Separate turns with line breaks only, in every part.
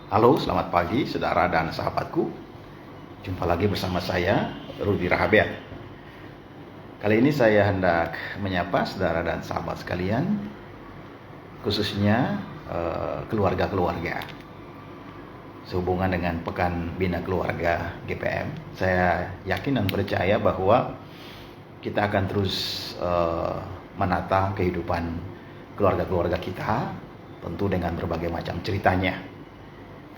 Halo, selamat pagi saudara dan sahabatku. Jumpa lagi bersama saya, Rudi Rahabeat. Kali ini saya hendak menyapa saudara dan sahabat sekalian, khususnya keluarga-keluarga. Sehubungan dengan Pekan Bina Keluarga GPM, saya yakin dan percaya bahwa kita akan terus menata kehidupan keluarga-keluarga kita, tentu dengan berbagai macam ceritanya.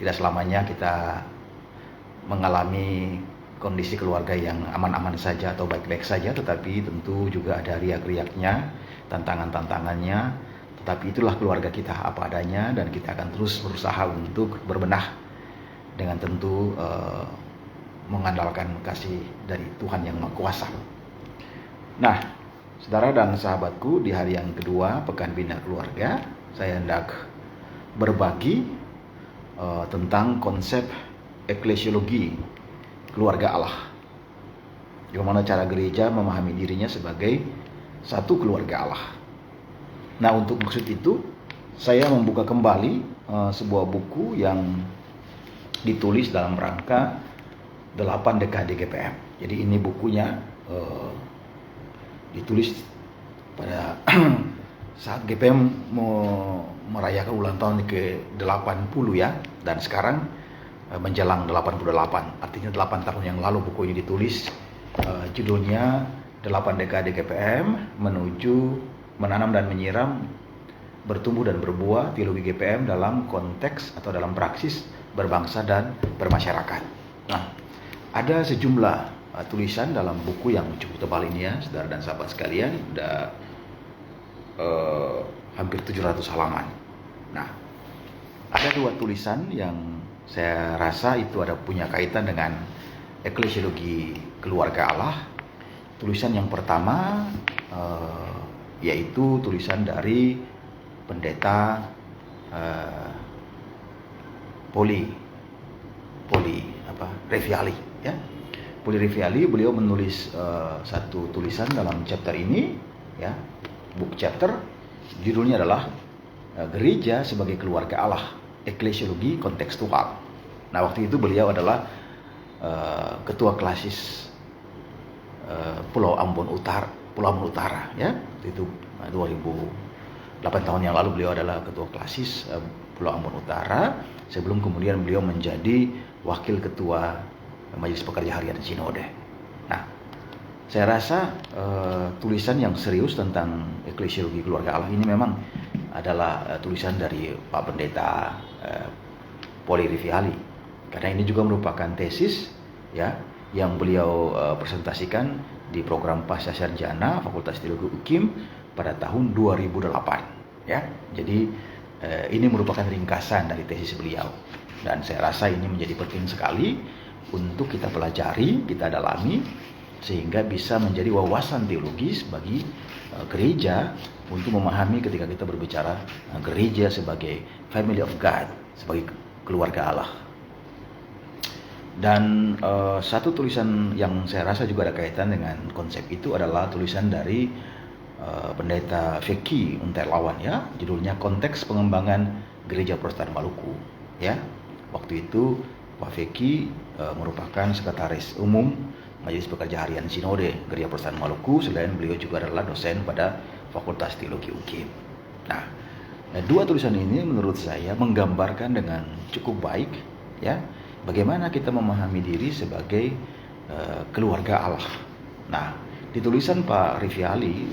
Tidak selamanya kita mengalami kondisi keluarga yang aman-aman saja atau baik-baik saja, tetapi tentu juga ada riak-riaknya, tantangan-tantangannya. Tetapi itulah keluarga kita apa adanya, dan kita akan terus berusaha untuk berbenah dengan tentu mengandalkan kasih dari Tuhan yang Maha Kuasa. Nah, saudara dan sahabatku, di hari yang kedua Pekan Bina Keluarga, saya hendak berbagi tentang konsep eklesiologi keluarga Allah. Bagaimana cara gereja memahami dirinya sebagai satu keluarga Allah. Nah, untuk maksud itu saya membuka kembali sebuah buku yang ditulis dalam rangka 8 dekade GPM. Jadi ini bukunya ditulis pada saat GPM merayakan ulang tahun ke-80 ya, dan sekarang menjelang 88, artinya 8 tahun yang lalu buku ini ditulis. Judulnya 8 dekade GPM menuju menanam dan menyiram, bertumbuh dan berbuah teologi GPM dalam konteks atau dalam praksis berbangsa dan bermasyarakat. Nah, ada sejumlah tulisan dalam buku yang cukup tebal ini ya, saudara dan sahabat sekalian, udah hampir 700 halaman. Nah, ada dua tulisan yang saya rasa itu ada punya kaitan dengan eklesiologi keluarga Allah. Tulisan yang pertama yaitu tulisan dari pendeta Poli Reviali ya. Poli Reviali, beliau menulis satu tulisan dalam chapter ini ya, book chapter, judulnya adalah Gereja sebagai Keluarga Allah, Eklesiologi Kontekstual. Nah, waktu itu beliau adalah ketua klasis Pulau Ambon Utara ya. Itu 2008 tahun yang lalu beliau adalah ketua klasis Pulau Ambon Utara, sebelum kemudian beliau menjadi wakil ketua Majelis Pekerja Harian Sinode. Nah, saya rasa tulisan yang serius tentang eklesiologi keluarga Allah ini memang adalah tulisan dari Pak Pendeta Poli Reviali, karena ini juga merupakan tesis ya yang beliau presentasikan di program Pasca Sarjana Fakultas Teologi UKIM pada tahun 2008 ya. Jadi ini merupakan ringkasan dari tesis beliau, dan saya rasa ini menjadi penting sekali untuk kita pelajari, kita dalami, sehingga bisa menjadi wawasan teologis bagi gereja untuk memahami ketika kita berbicara gereja sebagai family of God, sebagai keluarga Allah. Dan satu tulisan yang saya rasa juga ada kaitan dengan konsep itu adalah tulisan dari pendeta Feki Unterlawan ya, judulnya Konteks Pengembangan Gereja Protestan Maluku ya. Waktu itu Pak Feki merupakan sekretaris umum Majelis Pekerja Harian Sinode Gereja Protestan Maluku, selain beliau juga adalah dosen pada Fakultas Teologi UKIM. Nah, dua tulisan ini menurut saya menggambarkan dengan cukup baik ya bagaimana kita memahami diri sebagai keluarga Allah. Nah, di tulisan Pak Reviali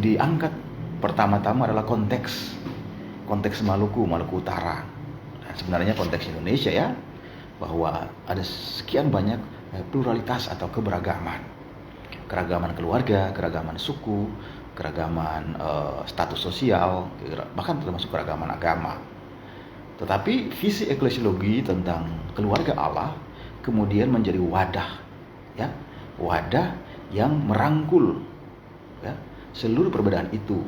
diangkat pertama-tama adalah konteks Maluku Utara. Dan sebenarnya konteks Indonesia ya, bahwa ada sekian banyak pluralitas atau keragaman keluarga, keragaman suku, keragaman status sosial, bahkan termasuk keragaman agama. Tetapi visi eklesiologi tentang keluarga Allah kemudian menjadi wadah ya, wadah yang merangkul ya seluruh perbedaan itu,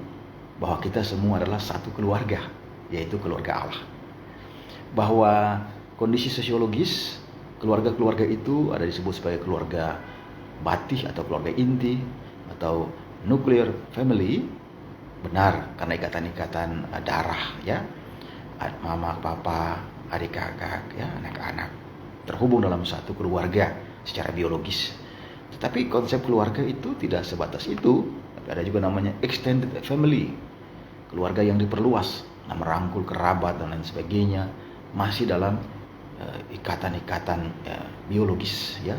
bahwa kita semua adalah satu keluarga, yaitu keluarga Allah. Bahwa kondisi sosiologis keluarga-keluarga itu ada disebut sebagai keluarga batih atau keluarga inti atau nuclear family, benar karena ikatan-ikatan darah ya, mama, papa, adik kakak, ya, anak-anak terhubung dalam satu keluarga secara biologis. Tetapi konsep keluarga itu tidak sebatas itu. Ada juga namanya extended family, keluarga yang diperluas, merangkul kerabat dan lain sebagainya, masih dalam ikatan-ikatan biologis, ya.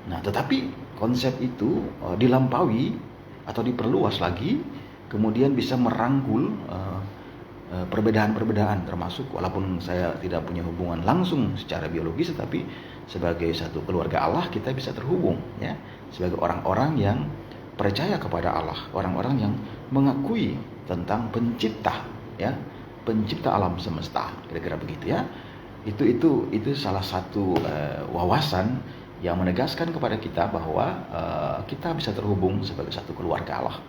Nah, tetapi konsep itu dilampaui atau diperluas lagi, kemudian bisa merangkul perbedaan-perbedaan, termasuk walaupun saya tidak punya hubungan langsung secara biologis, tetapi sebagai satu keluarga Allah kita bisa terhubung, ya, sebagai orang-orang yang percaya kepada Allah, orang-orang yang mengakui tentang pencipta, ya, pencipta alam semesta, kira-kira begitu, ya. Itu salah satu wawasan yang menegaskan kepada kita bahwa kita bisa terhubung sebagai satu keluarga Allah.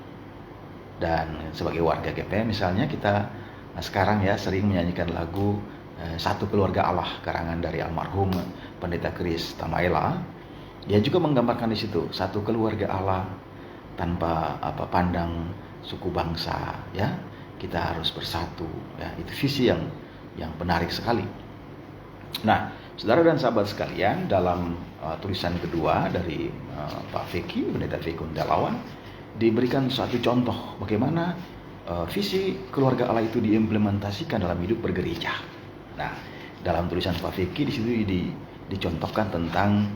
Dan sebagai warga GPM misalnya, kita sekarang ya sering menyanyikan lagu Satu Keluarga Allah, karangan dari almarhum Pendeta Chris Tamaela. Dia juga menggambarkan di situ satu keluarga Allah tanpa pandang suku bangsa, ya. Kita harus bersatu, ya. Itu visi yang menarik sekali. Nah, saudara dan sahabat sekalian, dalam tulisan kedua dari Pak Feki, Pendeta Feki Untelawan, diberikan suatu contoh bagaimana visi keluarga Allah itu diimplementasikan dalam hidup bergereja. Nah, dalam tulisan Pak Feki di situ dicontohkan tentang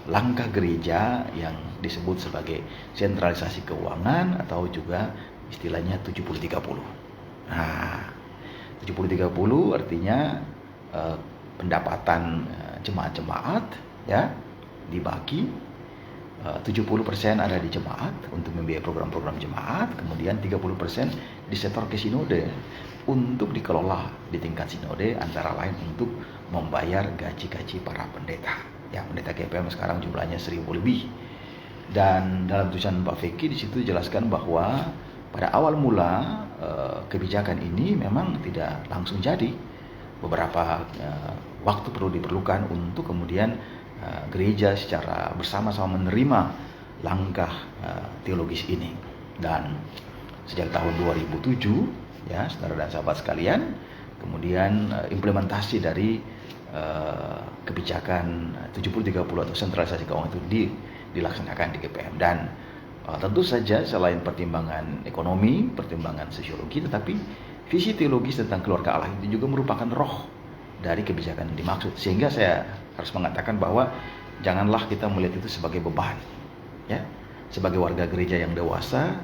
langkah gereja yang disebut sebagai sentralisasi keuangan, atau juga istilahnya 70-30. Nah, 70-30 artinya pendapatan jemaat-jemaat, ya, dibagi 70% ada di jemaat untuk membiayai program-program jemaat, kemudian 30% disetor ke sinode untuk dikelola di tingkat sinode, antara lain untuk membayar gaji-gaji para pendeta. Ya, pendeta GPM sekarang jumlahnya 1000 lebih. Dan dalam tulisan Pak Feki di situ dijelaskan bahwa pada awal mula kebijakan ini memang tidak langsung jadi. Beberapa waktu perlu diperlukan untuk kemudian gereja secara bersama-sama menerima langkah teologis ini. Dan sejak tahun 2007, ya, saudara dan sahabat sekalian, kemudian implementasi dari kebijakan 70-30 atau sentralisasi keuangan itu dilaksanakan di GPM. Dan tentu saja selain pertimbangan ekonomi, pertimbangan sosiologi, tetapi visi teologis tentang keluarga Allah itu juga merupakan roh dari kebijakan yang dimaksud. Sehingga saya harus mengatakan bahwa janganlah kita melihat itu sebagai beban, ya. Sebagai warga gereja yang dewasa,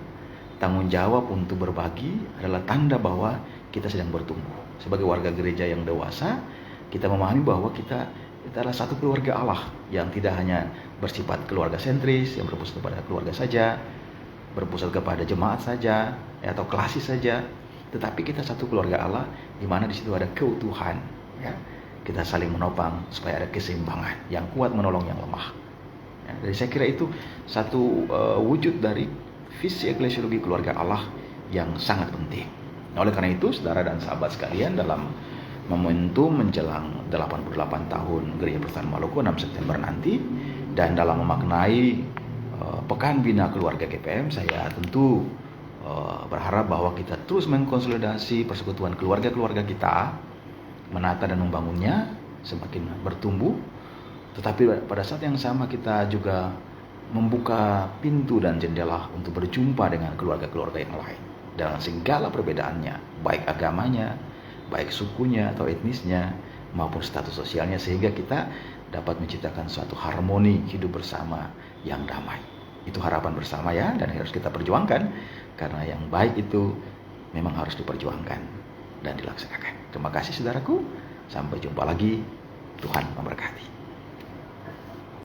tanggung jawab untuk berbagi adalah tanda bahwa kita sedang bertumbuh. Sebagai warga gereja yang dewasa, kita memahami bahwa kita adalah satu keluarga Allah yang tidak hanya bersifat keluarga sentris, yang berpusat kepada keluarga saja, berpusat kepada jemaat saja, ya, atau klasis saja. Tetapi kita satu keluarga Allah di mana di situ ada keutuhan, ya. Kita saling menopang supaya ada keseimbangan, yang kuat menolong yang lemah. Ya, jadi saya kira itu satu wujud dari visi eklesiologi keluarga Allah yang sangat penting. Nah, oleh karena itu, saudara dan sahabat sekalian, dalam momentum menjelang 88 tahun Gereja Presbyterian Maluku 6 September nanti, dan dalam memaknai Pekan Bina Keluarga GPM, saya tentu berharap bahwa kita terus mengkonsolidasi persekutuan keluarga-keluarga kita, menata dan membangunnya semakin bertumbuh. Tetapi pada saat yang sama kita juga membuka pintu dan jendela untuk berjumpa dengan keluarga-keluarga yang lain dalam segala perbedaannya, baik agamanya, baik sukunya atau etnisnya, maupun status sosialnya, sehingga kita dapat menciptakan suatu harmoni hidup bersama yang damai. Itu harapan bersama, ya, dan harus kita perjuangkan, karena yang baik itu memang harus diperjuangkan dan dilaksanakan. Terima kasih saudaraku, sampai jumpa lagi, Tuhan memberkati.